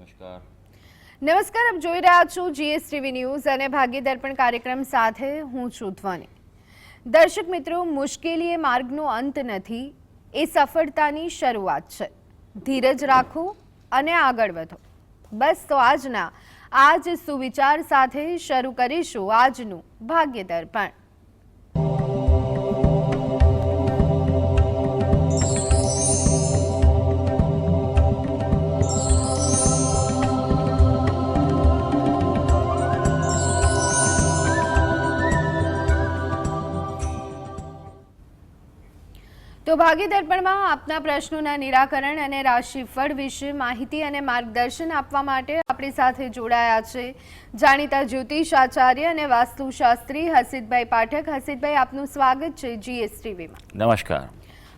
નમસ્કાર. નમસ્કાર, આપ જોઈ રહ્યા છો જીએસટીવી ન્યૂઝ અને ભાગ્ય દર્પણ કાર્યક્રમ સાથે હું છું ધ્વની. દર્શક મિત્રો, મુશ્કેલી એ માર્ગનો અંત નથી, એ સફળતાની શરૂઆત છે. ધીરજ રાખો અને આગળ વધો. બસ તો આજના આ જ સુવિચાર સાથે શરૂ કરીશું આજનું ભાગ્ય દર્પણ. તો ભાગ્ય દર્પણમાં આપના પ્રશ્નોના નિરાકરણ અને રાશિફળ વિશે માહિતી અને માર્ગદર્શન આપવા માટે આપણી સાથે જોડાયા છે જાણીતા જ્યોતિષ આચાર્ય અને વાસ્તુશાસ્ત્રી હસીતભાઈ પાઠક. હસીતભાઈ, આપનું સ્વાગત છે જીએસટીવીમાં. નમસ્કાર.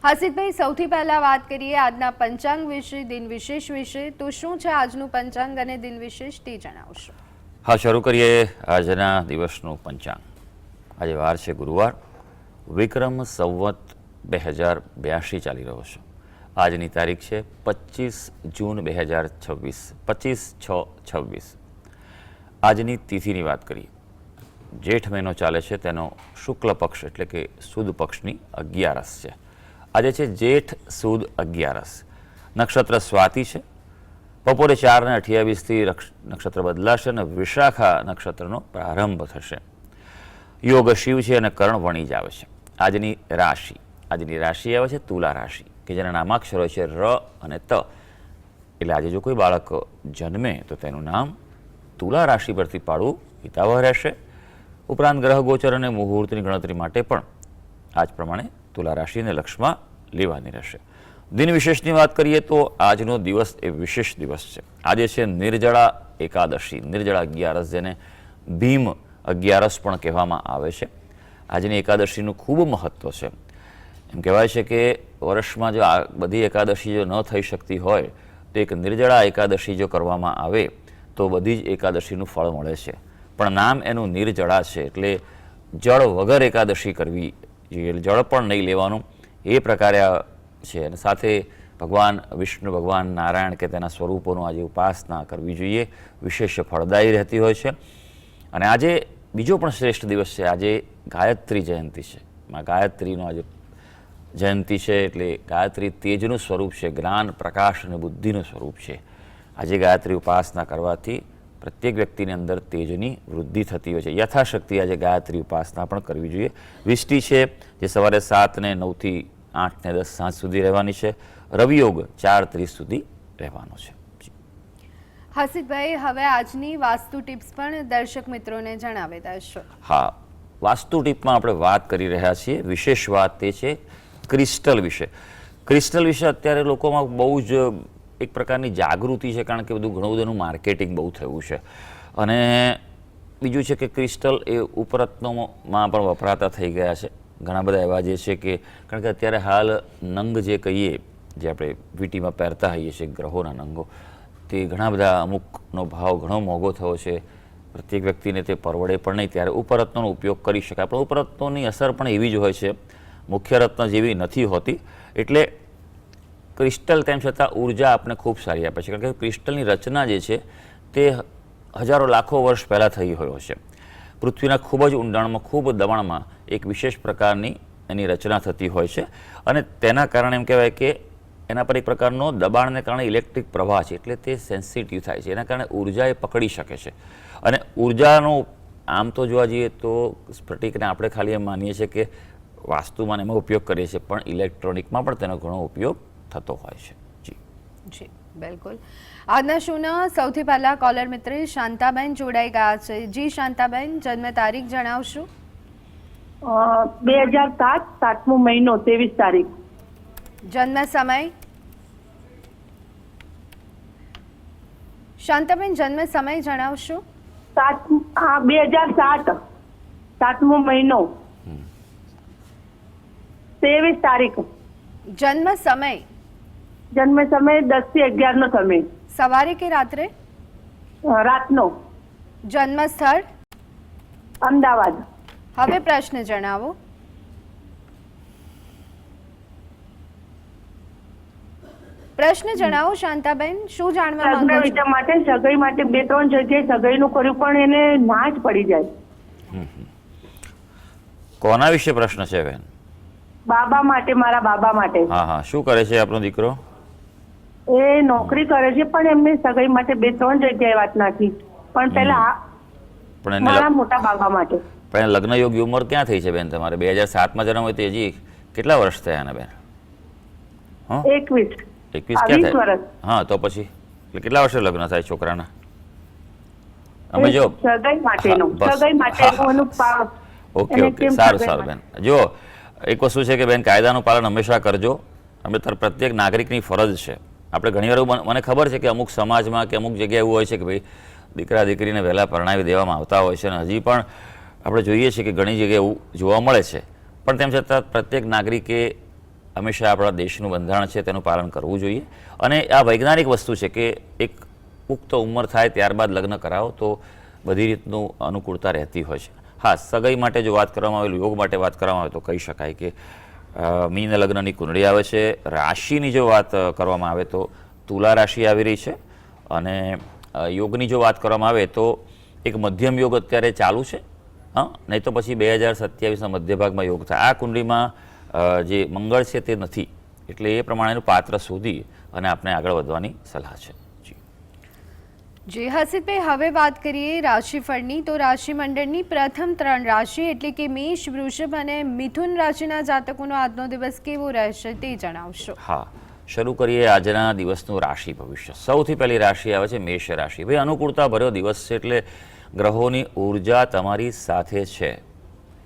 હસીતભાઈ, સૌથી પહેલા વાત કરીએ આજના પંચાંગ વિશે, દિન વિશેષ વિશે. તો શું છે આજનું પંચાંગ અને દિન વિશેષ તે જણાવશો? હા, શરૂ કરીએ આજના દિવસનું પંચાંગ. આજે વાર છે ગુરુવાર, વિક્રમ સંવત 2082 ચાલી રહ્યો છે. આજની તારીખ છે 25 જૂન 2026, 25/6/26. આજની તિથિની વાત કરીએ. જેઠ મહિનો ચાલે છે, તેનો શુક્લ પક્ષ એટલે કે સુદ પક્ષની 11 છે. આજે છે જેઠ સુદ 11. નક્ષત્ર સ્વાતિ છે. બપોરે 4:28 નક્ષત્ર બદલાશે અને વિશાખા નક્ષત્રનો પ્રારંભ થશે. યોગ શિવ છે અને કર્ણ વણી જ આવે છે. આજની રાશિ આવે છે તુલા રાશિ, કે જેના નામાક્ષરો છે ર અને ત. એટલે આજે જો કોઈ બાળક જન્મે તો તેનું નામ તુલા રાશિ પરથી પાડવું હિતાવહ રહેશે. ઉપરાંત ગ્રહ ગોચર અને મુહૂર્તની ગણતરી માટે પણ આજ પ્રમાણે તુલા રાશિને લક્ષમાં લેવાની રહેશે. દિન વિશેષની વાત કરીએ તો આજનો દિવસ એ વિશેષ દિવસ છે. આજે છે નિર્જળા એકાદશી, નિર્જળા 11, જેને ભીમ 11 પણ કહેવામાં આવે છે. આજની એકાદશીનું ખૂબ મહત્વ છે. એમ કહેવાય છે કે વર્ષમાં જો આ બધી એકાદશી જો ન થઈ શકતી હોય તો એક નિર્જળા એકાદશી જો કરવામાં આવે તો બધી જ એકાદશીનું ફળ મળે છે. પણ નામ એનું નિર્જળા છે, એટલે જળ વગર એકાદશી કરવી જોઈએ, જળ પણ નહીં લેવાનું એ પ્રકારે છે. અને સાથે ભગવાન વિષ્ણુ, ભગવાન નારાયણ કે તેના સ્વરૂપોનું આજે ઉપાસના કરવી જોઈએ, વિશેષ ફળદાયી રહેતી હોય છે. અને આજે બીજો પણ શ્રેષ્ઠ દિવસ છે. આજે ગાયત્રી જયંતિ છે. ગાયત્રીનો આજે જયંતિ છે, એટલે ગાયત્રી તેજનું સ્વરૂપ છે, જ્ઞાન, પ્રકાશ અને બુદ્ધિનું સ્વરૂપ છે. આજે ગાયત્રી ઉપાસના કરવાથી પ્રત્યેક વ્યક્તિની અંદર તેજની વૃદ્ધિ થતી હોય છે. યથાશક્તિ આજે ગાયત્રી ઉપાસના પણ કરવી જોઈએ. વિષ્ટિ છે જે સવારે 7 ને 9 થી 8 ને 10 સાંજ સુધી રહેવાની છે. રવિયોગ 4:30 સુધી રહેવાનો છે. હસીતભાઈ, હવે આજની વાસ્તુ ટિપ્સ પણ દર્શક મિત્રોને જણાવી દેશો. હા, વાસ્તુ ટીપમાં આપણે વાત કરી રહ્યા છીએ. વિશેષ વાત તે છે ક્રિસ્ટલ વિશે. ક્રિસ્ટલ વિશે અત્યારે લોકોમાં બહુ જ એક પ્રકારની જાગૃતિ છે, કારણ કે ઘણું બધાનું માર્કેટિંગ બહુ થયું છે. અને બીજું છે કે ક્રિસ્ટલ એ ઉપરત્નોમાં પણ વપરાતા થઈ ગયા છે. ઘણા બધા એવા જે છે કે, કારણ કે અત્યારે હાલ નંગ જે કહીએ, જે આપણે વીંટીમાં પહેરતા હોઈએ છીએ ગ્રહોના નંગો, તે ઘણા બધા, અમુકનો ભાવ ઘણો મોંઘો થયો છે. પ્રત્યેક વ્યક્તિને તે પરવડે પણ નહીં, ત્યારે ઉપરત્નોનો ઉપયોગ કરી શકાય. પણ ઉપરત્નોની અસર પણ એવી જ હોય છે, મુખ્ય રત્ન જેવી નથી હોતી. એટલે ક્રિસ્ટલ તેમ છતાં ઉર્જા આપણને ખૂબ સારી આપે છે, કારણ કે ક્રિસ્ટલની રચના જે છે તે હજારો લાખો વર્ષ પહેલાં થઈ હોય છે. પૃથ્વીના ખૂબ જ ઊંડાણમાં, ખૂબ દબાણમાં એક વિશેષ પ્રકારની એની રચના થતી હોય છે. અને તેના કારણે એમ કહેવાય કે એના પર એક પ્રકારનો દબાણને કારણે ઇલેક્ટ્રિક પ્રવાહ છે, એટલે તે સેન્સિટિવ થાય છે. એના કારણે ઉર્જા એ પકડી શકે છે. અને ઉર્જાનો આમ તો જોવા જઈએ તો સ્ફટિકને આપણે ખાલી એમ માનીએ છીએ કે વાસ્તુમાં એમાં ઉપયોગ કરીએ છીએ, પણ ઇલેક્ટ્રોનિકમાં પણ તેનો ઘણો ઉપયોગ થતો હોય છે. જી બિલકુલ. આજના શોના સૌથી પહેલા કોલર મિત્ર શાંતાબેન જોડાઈ ગયા છે. જી શાંતાબેન, જન્મ તારીખ જણાવશો? 2007, 7મો મહિનો, 23 તારીખ. જન્મ સમય? શાંતાબેન, જન્મ સમય જણાવશો? 2007, 7મો મહિનો, 23 તારીખ. જન્મ સમય? જન્મ સમય 10 થી 11 નો સમય. સવારે કે રાત્રે? રાતનો. જન્મ સ્થળ? અમદાવાદ. હવે પ્રશ્ન જણાવો. પ્રશ્ન જણાવો શાંતાબેન, શું જાણવા લગ્ન માંગો છો? વિચાર માટે સગાઈ માટે 2-3 જગ્યાએ સગાઈનું કર્યું પણ એને ના જ પડી જાય. કોના વિશે પ્રશ્ન છે બેન? બાબા માટે, મારા બાબા માટે. હા હા, શું કરે છે આપણો દીકરો? એ નોકરી કરે છે પણ એમને સગાઈ માટે 2-3 જગ્યાએ વાત નાખી, પણ પેલા પણ એને મારા મોટા બાબા માટે. પણ એને લગ્ન યોગ્ય ઉંમર ક્યાં થઈ છે બેન તમારે? 2007માં જન્મ હોય તો હજી કેટલા વર્ષ થયા એને બેન? 21 ક્યાં 20 થાય? વર્ષ. હા તો પછી એટલે કેટલા વર્ષે લગ્ન થાય છોકરાના? અમે જો સગાઈ માટેનું, હા, બસ. સગાઈ માટેનું એનું ઓકે એને ઓકે, કેમ સારું સગાઈ સારું બેન. જો એક વસ્તુ છે કે બેન, કાયદાનું પાલન હંમેશા કરજો. અમે પ્રત્યેક નાગરિકની ફરજ છે. આપણે ઘણીવાર એવું મને ખબર છે કે અમુક સમાજમાં કે અમુક જગ્યાએ એવું હોય છે કે ભાઈ દીકરા દીકરીને વહેલા પરણાવી દેવામાં આવતા હોય છે, અને હજી પણ આપણે જોઈએ છીએ કે ઘણી જગ્યાએ એવું જોવા મળે છે. પણ તેમ છતાં પ્રત્યેક નાગરિકે હંમેશા આપણા દેશનું બંધારણ છે તેનું પાલન કરવું જોઈએ. અને આ વૈજ્ઞાનિક વસ્તુ છે કે એક પુખ્ત ઉંમર થાય ત્યારબાદ લગ્ન કરાવો તો બધી રીતનું અનુકૂળતા રહેતી હોય છે. હા, સગાઈ માટે જો વાત કરવામાં આવે, યોગ માટે વાત કરવામાં આવે તો કહી શકાય કે મીન લગ્નની કુંડળી આવે છે. રાશિની જો વાત કરવામાં આવે તો તુલા રાશિ આવી રહી છે, અને યોગની જો વાત કરવામાં આવે તો એક મધ્યમ યોગ અત્યારે ચાલુ છે. હા, નહીં તો પછી 2027ના મધ્ય ભાગમાં યોગ થાય. આ કુંડળીમાં જે મંગળ છે તે નથી, એટલે એ પ્રમાણેનું પાત્ર શોધી અને આપણે આગળ વધવાની સલાહ છે. જી હસીતભાઈ, હવે વાત કરીએ રાશિફળની. તો રાશિ મંડળની પ્રથમ 3 રાશિ એટલે કે મેષ, વૃષભ અને મિથુન રાશિના જાતકોનો આજનો દિવસ કેવો રહેશે તે જણાવશો. હા, શરૂ કરીએ આજના દિવસનું રાશિ ભવિષ્ય. સૌથી પહેલી રાશિ આવે છે મેષ રાશિ. ભાઈ, અનુકૂળતા ભર્યો દિવસ છે, એટલે ગ્રહોની ઉર્જા તમારી સાથે છે.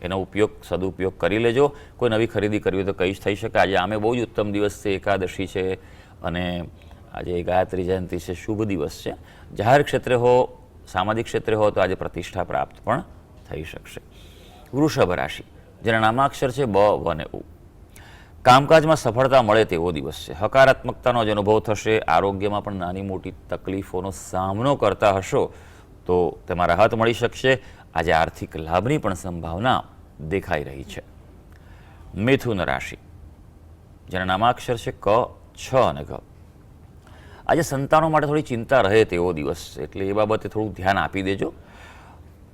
એનો સદુપયોગ કરી લેજો. કોઈ નવી ખરીદી કરવી હોય તો કહી થઈ શકે. આજે આમે બહુ જ ઉત્તમ દિવસ છે, એકાદશી છે, અને આજે ગાયત્રી જયંતિ છે, શુભ દિવસ છે. જાહેર ક્ષેત્રે હો, સામાજિક ક્ષેત્રે હો તો આજે પ્રતિષ્ઠા પ્રાપ્ત પણ થઈ શકશે. વૃષભ રાશિ, જેના નામાક્ષર છે બ, વ અને ઉ. કામકાજમાં સફળતા મળે તેવો દિવસ છે. હકારાત્મકતાનો જ અનુભવ થશે. આરોગ્યમાં પણ નાની મોટી તકલીફોનો સામનો કરતા હશો તો તેમાં રાહત મળી શકશે. આજે આર્થિક લાભની પણ સંભાવના દેખાઈ રહી છે. મિથુન રાશિ, જેના નામાક્ષર છે ક, છ અને ઘ. આજે સંતાનો માટે થોડી ચિંતા રહે તેવો દિવસ છે, એટલે એ બાબતે થોડું ધ્યાન આપી દેજો.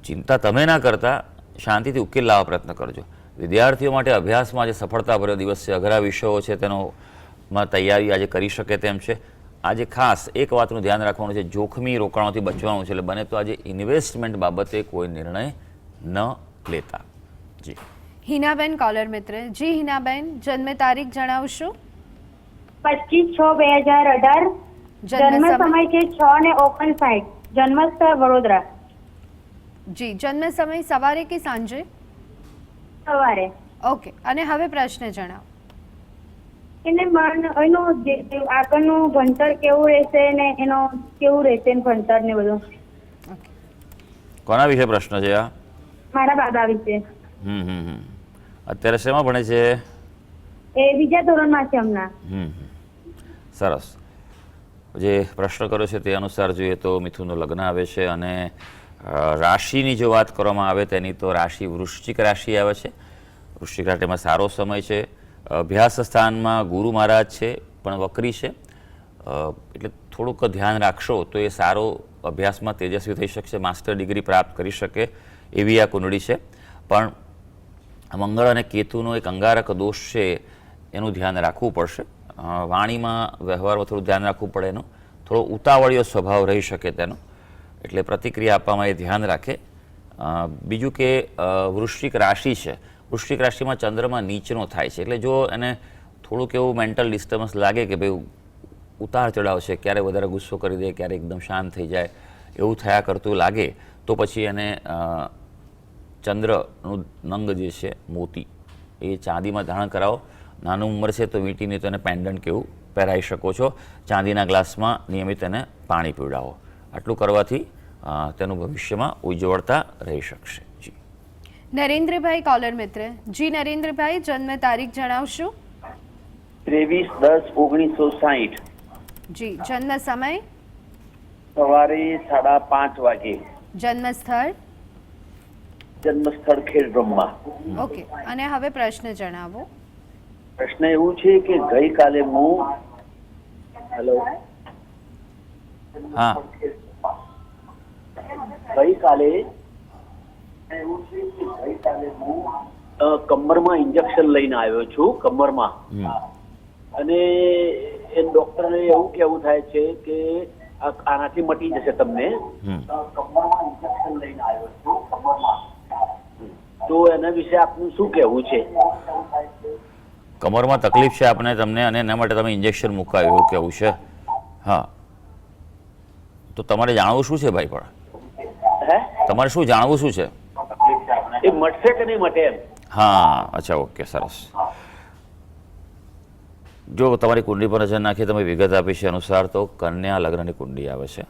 ચિંતા તમે ના કરતા શાંતિથી ઉકેલ લાવવા પ્રયત્ન કરજો. વિદ્યાર્થીઓ માટે અભ્યાસમાં આજે સફળતાભર્યો દિવસ છે. અઘરા વિષયો છે તેનોમાં તૈયારી આજે કરી શકે તેમ છે. આજે ખાસ એક વાતનું ધ્યાન રાખવાનું છે, જોખમી રોકાણોથી બચવાનું છે. એટલે બને તો આજે ઇન્વેસ્ટમેન્ટ બાબતે કોઈ નિર્ણય ન લેતા. જી હિનાબેન કોલર મિત્ર. જી હિનાબેન, જન્મ તારીખ જણાવશો? 25/6/2018. જન્મ સમય છે 6:59. જન્મ સ્થળ વડોદરા. જી, જન્મ સમય સવારે કે સાંજે? સવારે. ઓકે, અને હવે પ્રશ્ન જણાવો. એને એનું જે આગળનું ભણતર કેવું રહેશે ને એનો કેવું રહેશે ભણતર ને બધું. ઓકે, કોના વિશે પ્રશ્ન છે આ? મારા બાબા વિશે. અત્યારે શેમાં ભણે છે? એ બીજા ધોરણમાં છે હમણાં. સરસ. જે પ્રશ્ન કર્યો છે તે અનુસાર જોઈએ તો મિથુનનું લગ્ન આવે છે, અને રાશિની જો વાત કરવામાં આવે તેની તો રાશિ વૃશ્ચિક રાશિ આવે છે. વૃશ્ચિક રાશિમાં સારો સમય છે. અભ્યાસ સ્થાનમાં ગુરુ મહારાજ છે પણ વક્રી છે, એટલે થોડુંક ધ્યાન રાખશો તો એ સારો અભ્યાસમાં તેજસ્વી થઈ શકશે. માસ્ટર ડિગ્રી પ્રાપ્ત કરી શકે એવી આ કુંડળી છે. પણ મંગળ અને કેતુનો એક અંગારક દોષ છે, એનું ધ્યાન રાખવું પડશે. વાણીમાં, વ્યવહારમાં થોડું ધ્યાન રાખવું પડે. એનો થોડો ઉતાવળિયો સ્વભાવ રહી શકે તેનો, એટલે પ્રતિક્રિયા આપવામાં એ ધ્યાન રાખે. બીજું કે વૃશ્ચિક રાશિ છે, વૃશ્ચિક રાશિમાં ચંદ્રમાં નીચનો થાય છે, એટલે જો એને થોડુંક એવું મેન્ટલ ડિસ્ટર્બન્સ લાગે કે ભાઈ ઉતાર ચઢાવ છે, ક્યારે વધારે ગુસ્સો કરી દે, ક્યારે એકદમ શાંત થઈ જાય, એવું થયા કરતું લાગે તો પછી એને ચંદ્રનું નંગ જે છે મોતી એ ચાંદીમાં ધારણ કરાવો. નાનું ઉંમર છે તો વીંટીની તો એને પેન્ડન્ટ કેવું પહેરાવી શકો છો. ચાંદીના ગ્લાસમાં નિયમિત એને પાણી પીવડાવો. આટલું કરવાથી તેનું ભવિષ્યમાં ઉજ્જવળતા રહી શકશે. જી નરેન્દ્રભાઈ કોલર મિત્ર. જી નરેન્દ્રભાઈ, જન્મ તારીખ જણાવશો? 23/10/1960. જી, જન્મ સમય? સવારે 5:30 વાગે. જન્મ સ્થળ? જન્મ સ્થળ ખેડબ્રહ્મા. ઓકે, અને હવે પ્રશ્ન જણાવો. પ્રશ્ન એવું છે કે ગઈકાલે હું હેલો. હા ગઈકાલે કમરમાં ઇન્જેક્શન લઈને આવ્યો છું, કમરમાં. હમ. અને એ ડોક્ટરને એવું કેવું થાય છે કે આનાથી મટી જશે તમને. હમ. કમરમાં ઇન્જેક્શન લઈને આવ્યો છું, કમરમાં. તો એના વિશે આપનું શું કહેવું છે? કમરમાં તકલીફ છે આપને તમને અને એના માટે તમે ઇન્જેક્શન મુકાવ્યું એવું કેવું છે? હા, તો તમારે જાણવું શું છે ભાઈ? પણ હે, તમારે શું જાણવું શું છે? એ મટશે કે નહીં મટે એમ? હા, અચ્છા, ઓકે, સરસ. જો તમારી કુંડલી પર નજર નાખી તમે વિગત આપી છે અનુસાર તો કન્યા લગ્નની કુંડલી આવે છે.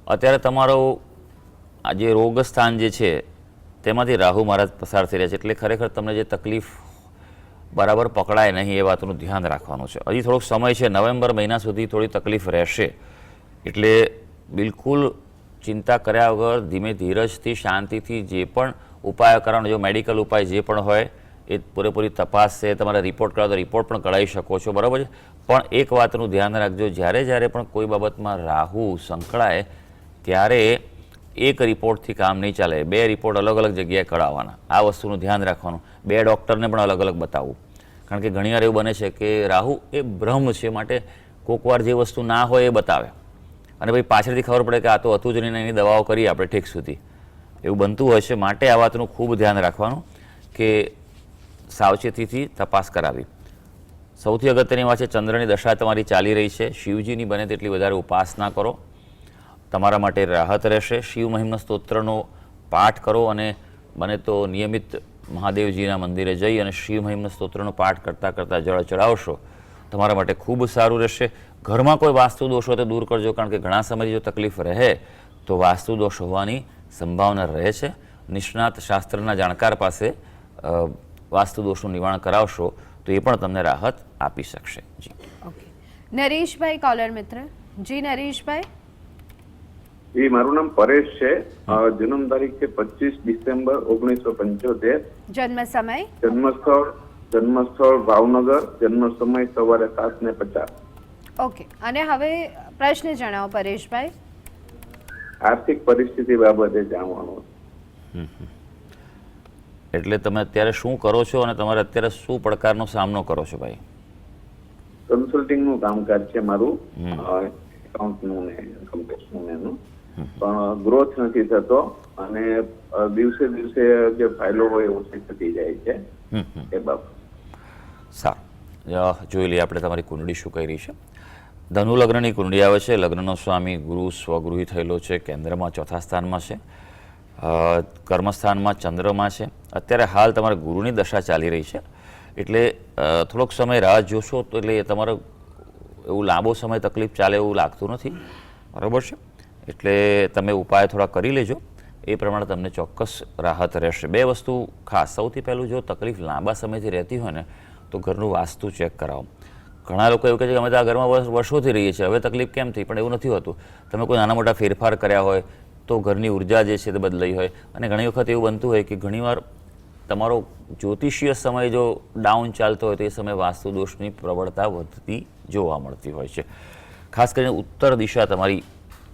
અત્યારે તમારો આ જે રોગ સ્થાન જે છે તેમાંથી રાહુ મહારાજ પસાર થઈ રહ્યા છે, એટલે ખરેખર તમને જે તકલીફ બરાબર પકડાય નહીં એ વાતનું ધ્યાન રાખવાનું છે. હજી થોડોક સમય છે, નવેમ્બર મહિના સુધી થોડી તકલીફ રહેશે, એટલે બિલકુલ ચિંતા કર્યા વગર ધીમે ધીરજથી શાંતિથી જે પણ ઉપાય કરવાનો, જો મેડિકલ ઉપાય જે પણ હોય એ પૂરેપૂરી તપાસ છે, તમારે રિપોર્ટ કરાવો તો રિપોર્ટ પણ કઢાવી શકો છો, બરાબર છે. પણ એક વાતનું ધ્યાન રાખજો, જ્યારે પણ કોઈ બાબતમાં રાહુ સંકળાય ત્યારે એક રિપોર્ટથી કામ નહીં ચાલે, 2 રિપોર્ટ અલગ અલગ જગ્યાએ કઢાવવાના. આ વસ્તુનું ધ્યાન રાખવાનું. 2 ડૉક્ટરને પણ અલગ અલગ બતાવવું, કારણ કે ઘણીવાર એવું બને છે કે રાહુ એ બ્રહ્મ છે, માટે કોકવાર જે વસ્તુ ના હોય એ બતાવે અને પછી પાછળથી ખબર પડે કે આ તો હતું જ નહીં, એની દવાઓ કરી આપણે ઠીક સુધી, એવું બનતું હોય છે. માટે આ વાતનું ખૂબ ધ્યાન રાખવાનું કે સાવચેતીથી તપાસ કરાવી. સૌથી અગત્યની વાત છે, ચંદ્રની દશા તમારી ચાલી રહી છે. શિવજીની બને તેટલી વધારે ઉપાસના કરો, તમારા માટે રાહત રહેશે. શિવ મહિમ્ન સ્તોત્રનો પાઠ કરો અને બને તો નિયમિત મહાદેવજીના મંદિરે જઈ અને શિવ મહિમ્ન સ્તોત્રનો પાઠ કરતાં કરતાં જળ ચડાવશો, તમારા માટે ખૂબ સારું રહેશે. ઘરમાં કોઈ વાસ્તુ દોષ હોય તો દૂર કરજો, કારણ કે ઘણા સમયથી જો તકલીફ રહે તો વાસ્તુ દોષ હોવાની સંભાવના રહે છે. નિષ્ણાત શાસ્ત્રના જાણકાર પાસે વાસ્તુ દોષનું નિવારણ કરાવશો તો એ પણ તમને રાહત આપી શકશે. જી ઓકે, નરેશભાઈ કોલર મિત્ર. જી નરેશભાઈ. જી, મારું નામ પરેશ છે. જન્મ તારીખ છે 25 ડિસેમ્બર 1975. જન્મ સમય? જન્મસ્થળ ભાવનગર. જન્મ સમય સવારે 7:50. ઓકે, અને હવે પ્રશ્ન જણાવો પરેશભાઈ. આર્થિક પરિસ્થિતિ બાબતે જાણવાનું. એટલે તમે અત્યારે શું કરો છો અને તમારે અત્યારે શું પડકારનો સામનો કરો છો ભાઈ? કન્સલ્ટિંગનું કામકાજ છે મારું, એકાઉન્ટનું ને ઇન્કમ ટેક્સનું ને એનું, પણ ગ્રોથ નથી થતો અને દિવસે દિવસે જે ફાઇલો હોય ઓછી થતી જાય છે એ બાબત. સારું, જોઈ લઈએ આપણે તમારી કુંડળી શું કહી રહી છે. ધનુ લગ્નની કુંડળી આવે છે. લગ્નનો સ્વામી ગુરુ સ્વગૃહી થયેલો છે, કેન્દ્રમાં 4થા સ્થાનમાં છે, કર્મસ્થાનમાં ચંદ્રમાં છે. અત્યારે હાલ તમારા ગુરુની દશા ચાલી રહી છે, એટલે થોડોક સમય રાહ જોશો તો એટલે તમારો એવું લાંબો સમય તકલીફ ચાલે એવું લાગતું નથી, બરાબર છે. એટલે તમે ઉપાય થોડા કરી લેજો, એ પ્રમાણે તમને ચોક્કસ રાહત રહેશે. 2 વસ્તુ ખાસ. સૌથી પહેલું, જો તકલીફ લાંબા સમયથી રહેતી હોય ને તો ઘરનું વાસ્તુ ચેક કરાવો. ઘણા લોકો એવું કહે છે કે અમે તો આ ઘરમાં વર્ષોથી રહીએ છીએ, હવે તકલીફ કેમ થઈ? પણ એવું નથી હોતું. તમે કોઈ નાના મોટા ફેરફાર કર્યા હોય તો ઘરની ઉર્જા જે છે તે બદલાઈ હોય, અને ઘણી વખત એવું બનતું હોય કે ઘણીવાર તમારો જ્યોતિષીય સમય જો ડાઉન ચાલતો હોય તો એ સમયે વાસ્તુ દોષની પ્રબળતા વધતી જોવા મળતી હોય છે. ખાસ કરીને ઉત્તર દિશા તમારી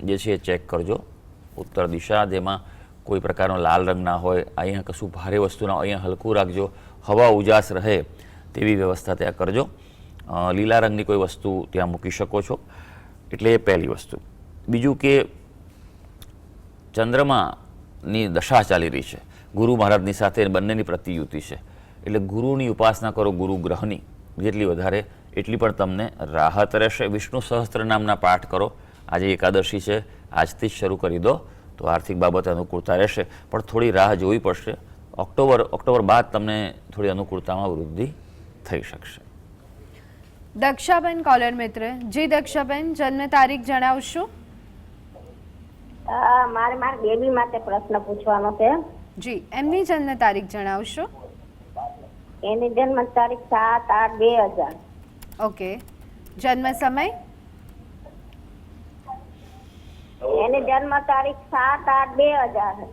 જે છે એ ચેક કરજો. ઉત્તર દિશા જેમાં કોઈ પ્રકારનો લાલ રંગ ના હોય, અહીંયા કશું ભારે વસ્તુ ના હોય, અહીંયા હલકું રાખજો, હવા ઉજાસ રહે તેવી વ્યવસ્થા ત્યાં કરજો. લીલા રંગની કોઈ વસ્તુ ત્યાં મૂકી શકો છો, એટલે એ પહેલી વસ્તુ. બીજું કે ચંદ્રમાની દશા ચાલી રહી છે, ગુરુ મહારાજની સાથે બંનેની પ્રતિયુતિ છે, એટલે ગુરુની ઉપાસના કરો, ગુરુ ગ્રહની જેટલી વધારે એટલી પણ તમને રાહત રહેશે. વિષ્ણુ સહસ્ત્ર નામના પાઠ કરો. આજે એકાદશી છે, આજથી જ શરૂ કરી દો તો આર્થિક બાબતે અનુકૂળતા રહેશે, પણ થોડી રાહ જોવી પડશે. ઓક્ટોબર બાદ તમને થોડી અનુકૂળતામાં વૃદ્ધિ થઈ શકશે. દક્ષાબેન કોલર મિત્ર. જી દક્ષાબેન, જન્મ તારીખ જણાવશો? મારે મારા બેબી માટે પ્રશ્ન પૂછવાનો છે. જી, એમની જન્મ તારીખ જણાવશો? એની જન્મ તારીખ 7/8/2000. ઓકે, જન્મ સમય? એની જન્મ તારીખ 7/8/2000.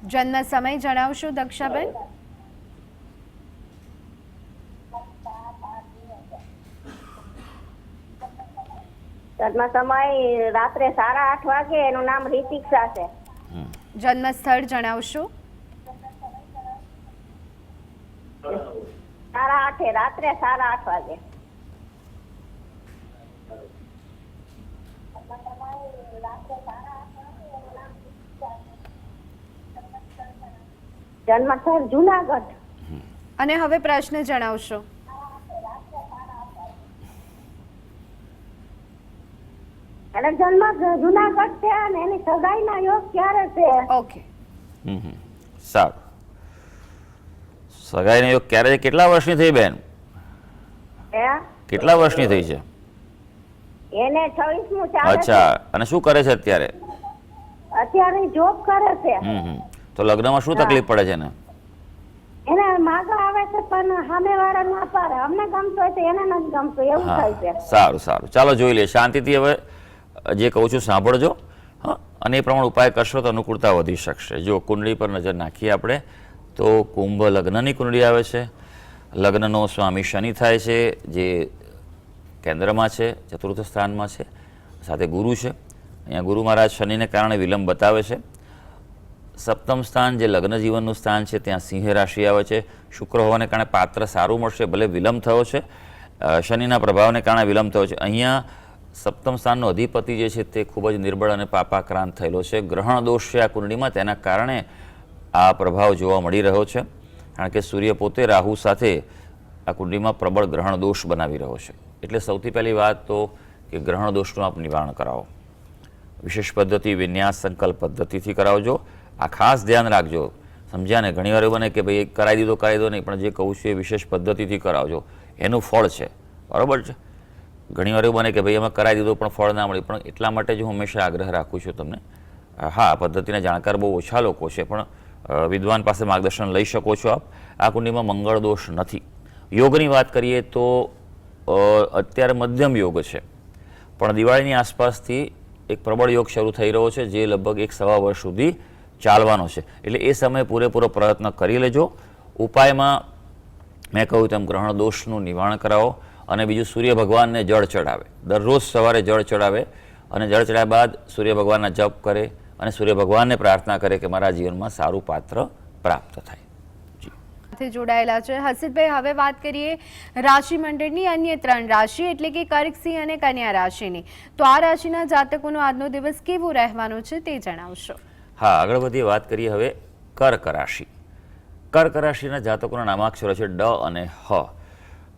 જન્મ સમય જણાવશો દક્ષાબેન? જન્મ સમય રાત્રે 8:30 વાગે. એનું નામ રિતિક્ષા છે. જન્મ સ્થળ જણાવશો? 8:30 રાત્રે 8:30 વાગે. જન્મ સ્થળ જુનાગઢ. અને હવે પ્રશ્ન જણાવશો? એટલે જન્મ જુનાગઢ છે અને એની સગાઈના યોગ ક્યારે છે? ઓકે. સારું. સગાઈનો યોગ ક્યારે છે? કેટલા વર્ષની થઈ બેન? હે? કેટલા વર્ષની થઈ છે? એને 26મું ચાલે છે. અચ્છા. અને શું કરે છે અત્યારે? અત્યારે જોબ કરે છે. તો લગ્નમાં શું તકલીફ પડે છે ને? એને માગા આવે છે પણ સામેવાળા ના પાડે. અમને ગમતો હોય તો એને નથી ગમતું, એવું થાય છે. સારું સારું, ચાલો જોઈ લે શાંતિથી. હવે જે કહું છું સાંભળજો, હા, અને એ પ્રમાણે ઉપાય કરશો તો અનુકૂળતા વધી શકશે. જો કુંડળી પર નજર નાખીએ આપણે તો કુંભ લગ્નની કુંડળી આવે છે. લગ્નનો સ્વામી શનિ થાય છે, જે કેન્દ્રમાં છે, ચતુર્થ સ્થાનમાં છે, સાથે ગુરુ છે. અહીંયા ગુરુ મહારાજ શનિને કારણે વિલંબ બતાવે છે. સપ્તમ સ્થાન જે લગ્ન જીવનનું સ્થાન છે ત્યાં સિંહ રાશિ આવે છે. શુક્ર હોવાને કારણે પાત્ર સારું મળશે, ભલે વિલંબ થયો છે, શનિના પ્રભાવને કારણે વિલંબ થયો છે. અહીંયા સપ્તમ સ્થાનનો અધિપતિ જે છે તે ખૂબ જ નિર્બળ અને પાપાક્રાંત થયેલો છે. ગ્રહણ દોષ છે આ કુંડળીમાં, તેના કારણે આ પ્રભાવ જોવા મળી રહ્યો છે. કારણ કે સૂર્ય પોતે રાહુ સાથે આ કુંડળીમાં પ્રબળ ગ્રહણ દોષ બનાવી રહ્યો છે. એટલે સૌથી પહેલી વાત તો કે ગ્રહણ દોષનું આપ નિવારણ કરાવો. વિશેષ પદ્ધતિ વિન્યાસ સંકલ્પ પદ્ધતિથી કરાવજો. આ ખાસ ધ્યાન રાખજો, સમજ્યા ને? ઘણી વાર એવું બને કે ભાઈ કરાવી દો નહીં, પણ જે કહું છું એ વિશેષ પદ્ધતિથી કરાવજો, એનું ફળ છે. બરાબર છે? ઘણી વાર એવું બને કે ભાઈ એમાં કરાવી દીધો પણ ફળ ના મળ્યું, પણ એટલા માટે જ હું હંમેશા આગ્રહ રાખું છું તમને. હા, આ પદ્ધતિના જાણકાર બહુ ઓછા લોકો છે, પણ વિદ્વાન પાસે માર્ગદર્શન લઈ શકો છો આપ. આ કુંડળીમાં મંગળ દોષ નથી. યોગની વાત કરીએ તો અત્યારે મધ્યમ યોગ છે, પણ દિવાળીની આસપાસથી એક પ્રબળ યોગ શરૂ થઈ રહ્યો છે, જે લગભગ 1-1.25 વર્ષ સુધી ચાલવાનો છે. એટલે એ સમયે પૂરેપૂરો પ્રયત્ન કરી લેજો. ઉપાયમાં મેં કહ્યું તેમ ગ્રહણ દોષનું નિવારણ કરાવો, અને બીજું સૂર્ય ભગવાનને જળ ચડાવે. દરરોજ સવારે જળ ચડાવે, અને જળ ચડાવ્યા બાદ સૂર્ય ભગવાનના જપ કરે અને સૂર્ય ભગવાનને પ્રાર્થના કરે કે મારા જીવનમાં સારું પાત્ર પ્રાપ્ત થાય. સાથે જોડાયેલા છે હર્ષિતભાઈ. હવે વાત કરીએ રાશિ મંડળની અન્ય 3 રાશિ એટલે કે કર્ક, સિંહ અને કન્યા રાશિની. તો આ રાશિના જાતકોનો આજનો દિવસ કેવો રહેવાનો છે તે જણાવશો? હા, આગળ વધીએ. વાત કરીએ હવે કર્ક રાશિ. કર્ક રાશિના જાતકોના નામાક્ષરો છે ડ અને હ.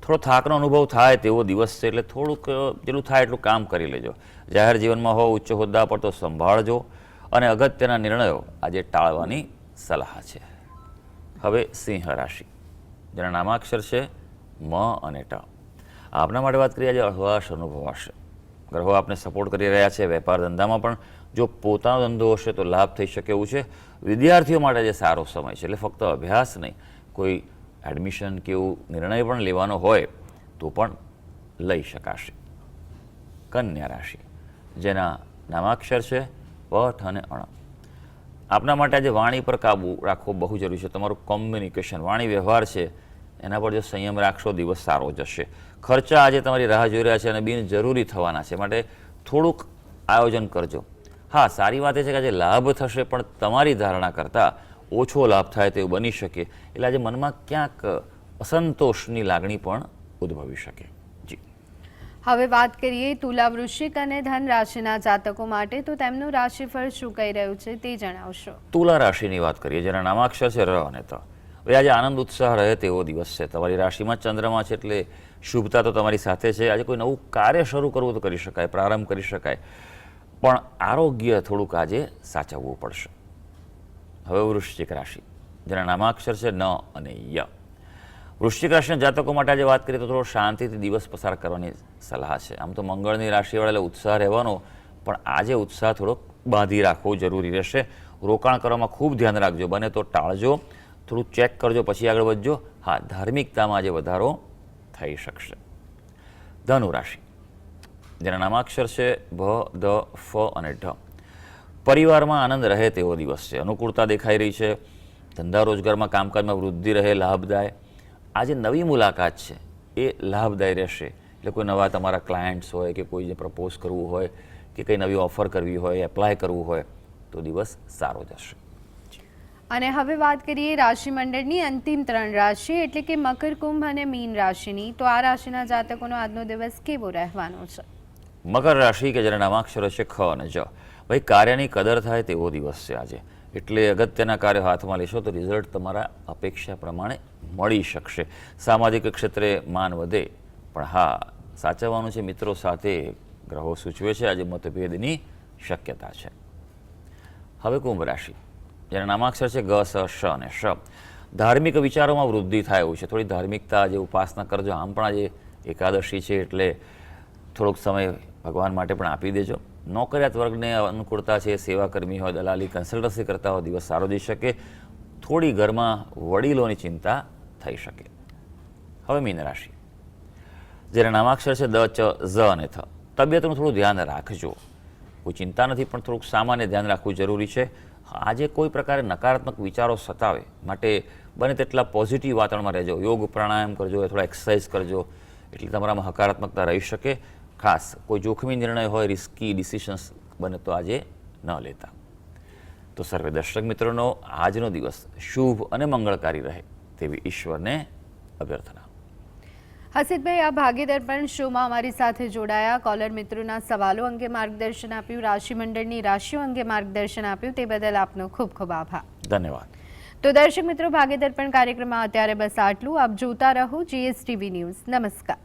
થોડો થાકનો અનુભવ થાય તેવો દિવસ છે, એટલે થોડુંક જેટલું થાય એટલું કામ કરી લેજો. જાહેર જીવનમાં હો, ઉચ્ચ હોદ્દા પર તો સંભાળજો, અને અગત્યના નિર્ણયો આજે ટાળવાની સલાહ છે. હવે સિંહ રાશિ, જેના નામાક્ષર છે મ અને ટ. આપના માટે વાત કરીએ, આજે હળવાશ અનુભવાશે. ગ્રહો આપને સપોર્ટ કરી રહ્યા છે. વેપાર ધંધામાં પણ જો પોતાનો ધંધો હશે તો લાભ થઈ શકે એવું છે. વિદ્યાર્થીઓ માટે જે સારો સમય છે, એટલે ફક્ત અભ્યાસ નહીં, કોઈ એડમિશન કે એવું નિર્ણય પણ લેવાનો હોય તો પણ લઈ શકાશે. કન્યા રાશિ, જેના નામાક્ષર છે પઠ અને અણ. આપના માટે આજે વાણી પર કાબૂ રાખવો બહુ જરૂરી છે. તમારું કોમ્યુનિકેશન, વાણી વ્યવહાર છે, એના પર જો સંયમ રાખશો દિવસ સારો જશે. ખર્ચા આજે તમારી રાહ જોઈ રહ્યા છે અને બિનજરૂરી થવાના છે, માટે થોડુંક આયોજન કરજો. હા, સારી વાત એ છે કે આજે લાભ થશે, પણ તમારી ધારણા કરતાં ઓછો લાભ થાય તેવું બની શકે. એટલે આજે મનમાં ક્યાંક અસંતોષની લાગણી પણ ઉદ્ભવી શકે. જી. હવે વાત કરીએ તુલા, વૃશ્ચિક અને ધન રાશિના જાતકો માટે. તો તેમનું રાશિફળ શું કહી રહ્યું છે તે જણાવશો? તુલા રાશિની વાત કરીએ, જેના નામાક્ષર છે ર અને ત. હવે આજે આનંદ ઉત્સાહ રહે તેવો દિવસ છે. તમારી રાશિમાં ચંદ્રમા છે, એટલે શુભતા તો તમારી સાથે છે. આજે કોઈ નવું કાર્ય શરૂ કરવું તો કરી શકાય, પ્રારંભ કરી શકાય, પણ આરોગ્ય થોડુંક આજે સાચવવું પડશે. હવે વૃશ્ચિક રાશિ, જેના નામાક્ષર છે ન અને ય. વૃશ્ચિક રાશિના જાતકો માટે આજે વાત કરીએ તો થોડો શાંતિથી દિવસ પસાર કરવાની સલાહ છે. આમ તો મંગળની રાશિવાળા ઉત્સાહ રહેવાનો, પણ આજે ઉત્સાહ થોડોક બાંધી રાખવો જરૂરી રહેશે. રોકાણ કરવામાં ખૂબ ધ્યાન રાખજો, બને તો ટાળજો, થોડું ચેક કરજો પછી આગળ વધજો. હા, ધાર્મિકતામાં આજે વધારો થઈ શકશે. ધનુ રાશિ, જેના નામાક્ષર છે ભ, દ, ફ અને ઢ. પરિવારમાં આનંદ રહે તેવો દિવસ છે. અનુકૂળતા દેખાઈ રહી છે. ધંધા રોજગારમાં, કામકાજમાં વૃદ્ધિ રહે, લાભદાય. આજે નવી મુલાકાત છે એ લાભદાયી રહેશે. એટલે કોઈ નવા તમારા ક્લાયન્ટ્સ હોય કે કોઈને પ્રપોઝ કરવું હોય કે કંઈ નવી ઓફર કરવી હોય, એપ્લાય કરવું હોય તો દિવસ સારો જશે. અને હવે વાત કરીએ રાશિ મંડળની અંતિમ 3 રાશિ એટલે કે મકર, કુંભ અને મીન રાશિની. તો આ રાશિના જાતકોનો આજનો દિવસ કેવો રહેવાનો છે? મકર રાશિ કે જેના નામાક્ષરો છે ખ અને જ. ભાઈ, કાર્યની કદર થાય તેવો દિવસ છે આજે. એટલે અગત્યના કાર્ય હાથમાં લેશો તો રિઝલ્ટ તમારા અપેક્ષા પ્રમાણે મળી શકશે. સામાજિક ક્ષેત્રે માન વધે, પણ હા, સાચવવાનું છે મિત્રો સાથે. ગ્રહો સૂચવે છે આજે મતભેદની શક્યતા છે. હવે કુંભ રાશિ, જેના નામાક્ષર છે ગ, સ, શ અને શ. ધાર્મિક વિચારોમાં વૃદ્ધિ થાય એવું છે. થોડી ધાર્મિકતા આજે ઉપાસના કરજો. આમ પણ આજે એકાદશી છે એટલે થોડોક સમય ભગવાન માટે પણ આપી દેજો. નોકરિયાત વર્ગને અનુકૂળતા છે, સેવાકર્મી હોય, દલાલી, કન્સલ્ટન્સી કરતા હોય, દિવસ સારો જઈ શકે. થોડી ઘરમાં વડીલોની ચિંતા થઈ શકે. હવે મીન રાશિ, જેના નામાક્ષર છે દ, ચ, ઝ અને થ. તબિયતનું થોડું ધ્યાન રાખજો. કોઈ ચિંતા નથી, પણ થોડુંક સામાન્ય ધ્યાન રાખવું જરૂરી છે. આજે કોઈ પ્રકારે નકારાત્મક વિચારો સતાવે માટે બને તેટલા પોઝિટિવ વાતાવરણમાં રહેજો. યોગ પ્રાણાયામ કરજો, થોડા એક્સરસાઇઝ કરજો, એટલે તમારામાં હકારાત્મકતા રહી શકે. ખાસ કોઈ જોખમી નિર્ણય હોય, રિસ્કી ડિસિશન્સ બને તો આજે ન લેતા. તો સર્વે દર્શક મિત્રોનો આજનો દિવસ શુભ અને મંગળકારી રહે તેવી ઈશ્વરને અભ્યર્થના. હસીતભાઈ, આ ભાગ્ય દર્પણ શોમાં અમારી સાથે જોડાયા, કોલર મિત્રોના સવાલો અંગે માર્ગદર્શન આપ્યું, રાશિ મંડળની રાશિઓ અંગે માર્ગદર્શન આપ્યું, તે બદલ આપનો ખૂબ ખૂબ આભાર. ધન્યવાદ. તો દર્શક મિત્રો, ભાગ્ય દર્પણ કાર્યક્રમમાં અત્યારે બસ આટલું. આપ જોતા રહો GSTV ન્યૂઝ. નમસ્કાર.